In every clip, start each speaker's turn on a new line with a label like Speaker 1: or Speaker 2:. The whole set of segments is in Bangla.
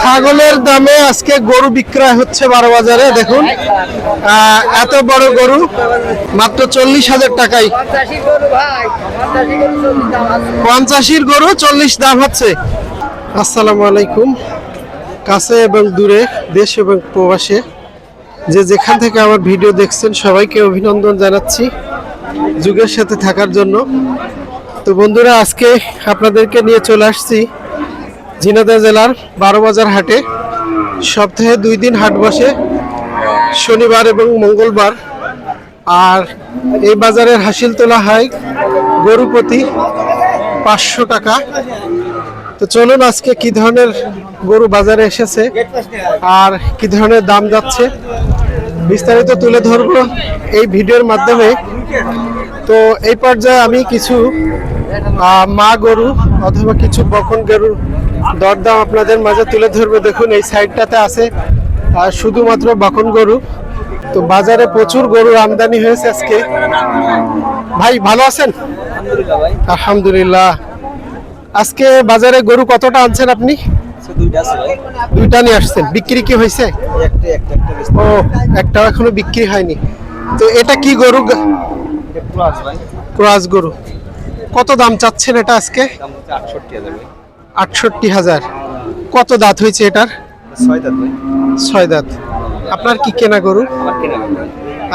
Speaker 1: ছাগলের দামে আজকে গরু বিক্রয় হচ্ছে বারো বাজারে। দেখুন এত বড় গরু মাত্র 40,000 টাকায়। 85 গরু 40 দাম হচ্ছে। আসসালামু আলাইকুম। কাছে এবং দূরে, দেশ এবং প্রবাসে যে যেখান থেকে আমার ভিডিও দেখছেন সবাইকে অভিনন্দন জানাচ্ছি যুগের সাথে থাকার জন্য। তো বন্ধুরা, আজকে আপনাদেরকে নিয়ে চলে আসছি ঝিনাইদহ জেলার 12 বাজার হাটে। সপ্তাহে 2 দিন হাট বসে, শনিবার এবং মঙ্গলবার। আর এই বাজারের হাসিল তোলা হয় গরু প্রতি 500 টাকা। তো চলুন আজকে কি ধরনের গরু বাজারে এসেছে আর কি ধরনের দাম যাচ্ছে বিস্তারিত তুলে ধরবো এই ভিডিওর মাধ্যমে। তো এই পর্যায়ে আমি কিছু মা গরু অথবা কিছু বকন গরুর দরদাম আপনাদের মাঝে তুলে ধরবো। দেখুন এই সাইডটাতে আছে শুধুমাত্র বকন গরু। তো বাজারে প্রচুর গরুর আমদানি হয়েছে আজকে। ভাই ভালো আছেন? আলহামদুলিল্লাহ। আজকে বাজারে গরু কতটা আনছেন আপনি? দুইটা নিয়ে আসছেন। বিক্রি কি হয়েছে? ও, একটা এখনো বিক্রি হয়নি। তো এটা কি গরু? ক্রস গরু। কত দাম চাচ্ছেন এটা আজকে? 68,000। কত দাঁত হয়েছে এটার? 6 দাঁত। আপনার কি কেনা গরু?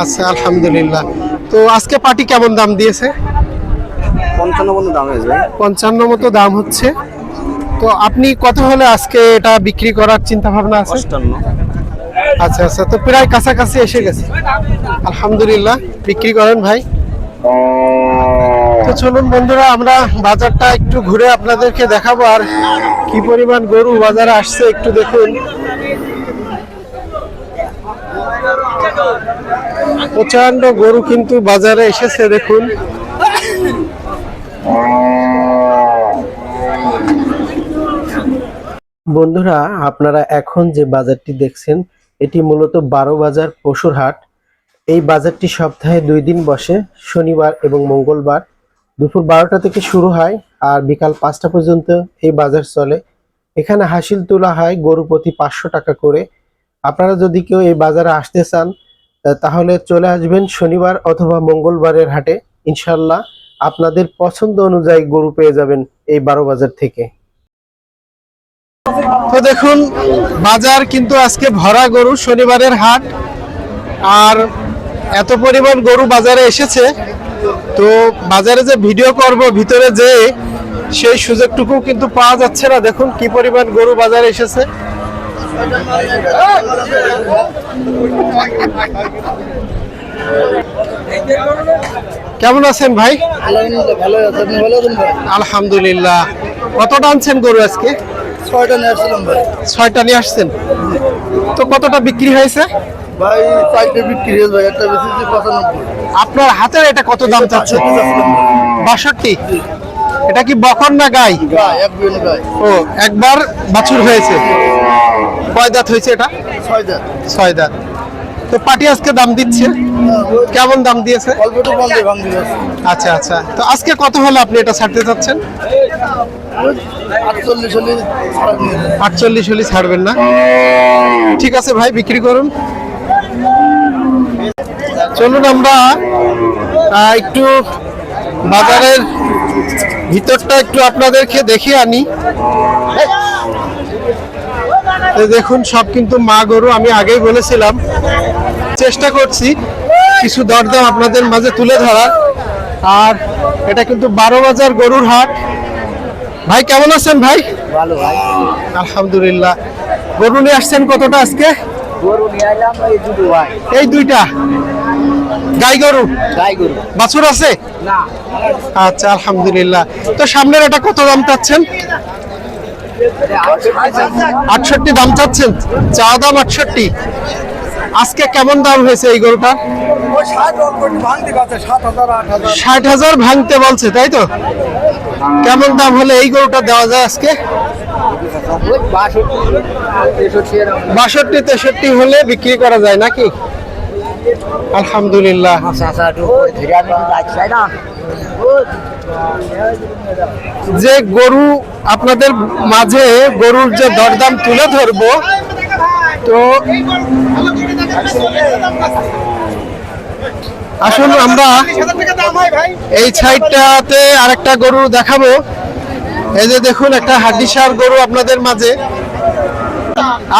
Speaker 1: আচ্ছা, আলহামদুলিল্লাহ। তো আজকে পাটি কেমন দাম দিয়েছে? 55 মতো দাম হচ্ছে। তো আপনি কত হলে আজকে এটা বিক্রি করার চিন্তা ভাবনা আছে? 58। আচ্ছা আচ্ছা, তো প্রায় কাছাকাছি এসে গেছে। আলহামদুলিল্লাহ, বিক্রি করেন ভাই। তো চলুন বন্ধুরা, আমরা বাজারটা একটু ঘুরে আপনাদেরকে দেখাবো আর কি পরিমাণ গরু বাজারে আসছে একটু দেখুন। প্রচন্ড গরু কিন্তু বাজারে এসেছে দেখুন। বন্ধুরা, আপনারা এখন যে বাজারটি দেখছেন এটি মূলত 12 বাজার পশুর হাট। এই বাজারটি সপ্তাহে 2 দিন বসে, শনিবার এবং মঙ্গলবার। দুপুর 12টা থেকে শুরু হয় আর বিকাল 5টা পর্যন্ত এই বাজার চলে। এখানে হাসিল তোলা হয় গরু প্রতি 500 টাকা করে। আপনারা যদি কেউ এই বাজারে আসতে চান তাহলে চলে আসবেন শনিবার অথবা মঙ্গলবারের হাটে। ইনশাল্লাহ আপনাদের পছন্দ অনুযায়ী গরু পেয়ে যাবেন এই 12 বাজার থেকে। তো দেখুন বাজার কিন্তু আজকে ভরা গরু, শনিবারের হাট। আর এত পরিমাণ গরু বাজারে এসেছে, তো বাজারে যে ভিডিও করব ভিতরে যে সেই সুযোগটুকু কিন্তু পাওয়া যাচ্ছে না। দেখুন কি পরিমাণ গরু বাজারে এসেছে। কেমন আছেন ভাই? আলহামদুলিল্লাহ। কতটা আনছেন গরু আজকে?
Speaker 2: 6টা নিয়ে আসছিলাম ভাই।
Speaker 1: 6টা নিয়ে আসছেন। তো কতটা বিক্রি হয়েছে
Speaker 2: ভাই? 4টে বিক্রি হয়েছে ভাই, একটা বেশি 95।
Speaker 1: আপনার হাতের এটা কত দাম চাচ্ছে? 62। এটা কি বকন না গাই?
Speaker 2: গাই।
Speaker 1: ও, একবার বাছুর হয়েছে। কয় দাঁত হয়েছে এটা?
Speaker 2: 6 দাঁত।
Speaker 1: 6 দাঁত। তো পাটি আজকে দাম দিচ্ছে কেমন দাম দিয়েছে?
Speaker 2: অল্প একটু বন্ধে ভাঙতে যাচ্ছে।
Speaker 1: আচ্ছা আচ্ছা, তো আজকে কত হলে আপনি এটা ছাড়তে চাচ্ছেন?
Speaker 2: 48 হলে
Speaker 1: 48 হলে ছাড়বেন না? ঠিক আছে ভাই, বিক্রি করুন। চলুন আমরা একটু বাজারের ভিতরটা একটু আপনাদেরকে দেখিয়ে আনি। দেখুন সব কিন্তু মা গরু। আমি আগেই বলেছিলাম চেষ্টা করছি কিছু দরদাম আপনাদের মাঝে তুলে ধরার। আর এটা কিন্তু 12 বাজার গরুর হাট। ভাই কেমন আছেন ভাই?
Speaker 2: ভালো ভাই,
Speaker 1: আলহামদুলিল্লাহ। গরু নিয়ে আসছেন কতটা আজকে?
Speaker 2: গরু নিয়ে আইলাম এই দুটো ভাই।
Speaker 1: এই 2টা গাই গরু?
Speaker 2: গাই গরু।
Speaker 1: বাছুর আছে
Speaker 2: না।
Speaker 1: আচ্ছা, আলহামদুলিল্লাহ। তো সামনের এটা কত দাম চাচ্ছেন? 68 দাম চাচ্ছেন। চা দাম 68। আজকে কেমন দাম হয়েছে এই গরুটা? 60,000 ভাঙতে বলছে, তাই তো? কেমন দাম হলে এই গরুটা দেওয়া যায় আজকে? 62-63 হলে বিক্রি করা যায় নাকি? আলহামদুলিল্লাহ। যে গরু আপনাদের মাঝে গরুর যে দরদাম তুলে ধরবো, তো আসুন আমরা এই সাইডটাতে আরেকটা গরু দেখাবো। এই যে দেখুন একটা হাড্ডিসার গরু আপনাদের মাঝে,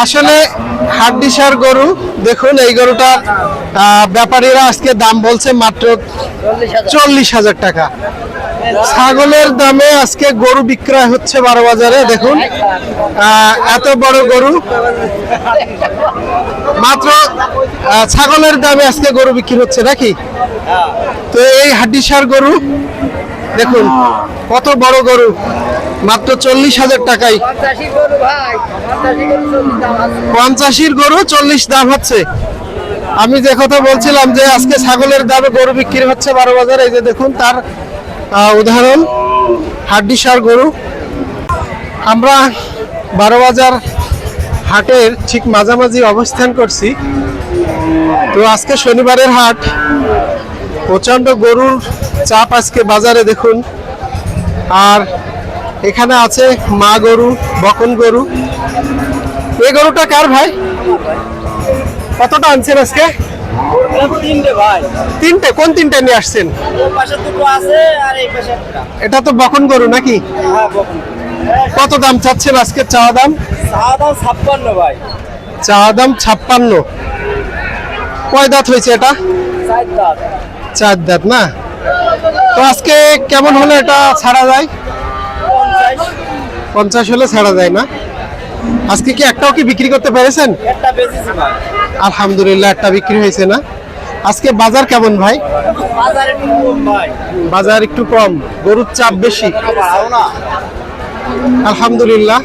Speaker 1: আসলে হাড্ডিসার গরু। দেখুন এই গরুটা ব্যাপারীরা আজকে দাম বলছে মাত্র 40,000 টাকা। ছাগলের দামে আজকে গরু বিক্রয় হচ্ছে 12 বাজারে। দেখুন এত বড় গরু মাত্র ছাগলের দামে আজকে গরু বিক্রি হচ্ছে নাকি? তো এই হাড্ডিসার গরু দেখুন কত বড় গরু, মাত্র 40,000 টাকায়। 85 গরু 40 দাম হচ্ছে। আমি যে কথা বলছিলাম যে আজকে ছাগলের দামে গরু বিক্রি হচ্ছে 12 বাজারে, এই যে দেখুন তার উদাহরণ হাড্ডিসার গরু। আমরা 12 বাজার হাটের ঠিক মাঝামাঝি অবস্থান করছি। তো আজকে শনিবারের হাট, প্রচণ্ড গরুর চাপ আজকে বাজারে দেখুন। আর এখানে আছে মা গরু, বকন গরু। এই গরুটা কার ভাই? কতটা আনছেন আজকে? তিনটে। কোন তিনটে নিয়ে আসছেন? এটা তো বকন গরু নাকি? কত দাম চাচ্ছেন আজকে? চাওয়া দাম
Speaker 2: 56 ভাই।
Speaker 1: চাওয়া দাম 56। কয় দাঁত হয়েছে এটা? 4 দাঁত না? তো আজকে কেমন হলে এটা ছাড়া যায়? 50 হলে ছাড়া যায় না? আজকে কি একটাও কি বিক্রি করতে পেরেছেন?
Speaker 2: একটা বেশি ভাই।
Speaker 1: আলহামদুলিল্লাহ, একটা বিক্রি হয়েছে না? আজকে বাজার কেমন ভাই?
Speaker 2: বাজারে একটু কম ভাই।
Speaker 1: বাজার একটু কম, গরুর চাপ বেশি। আলহামদুলিল্লাহ।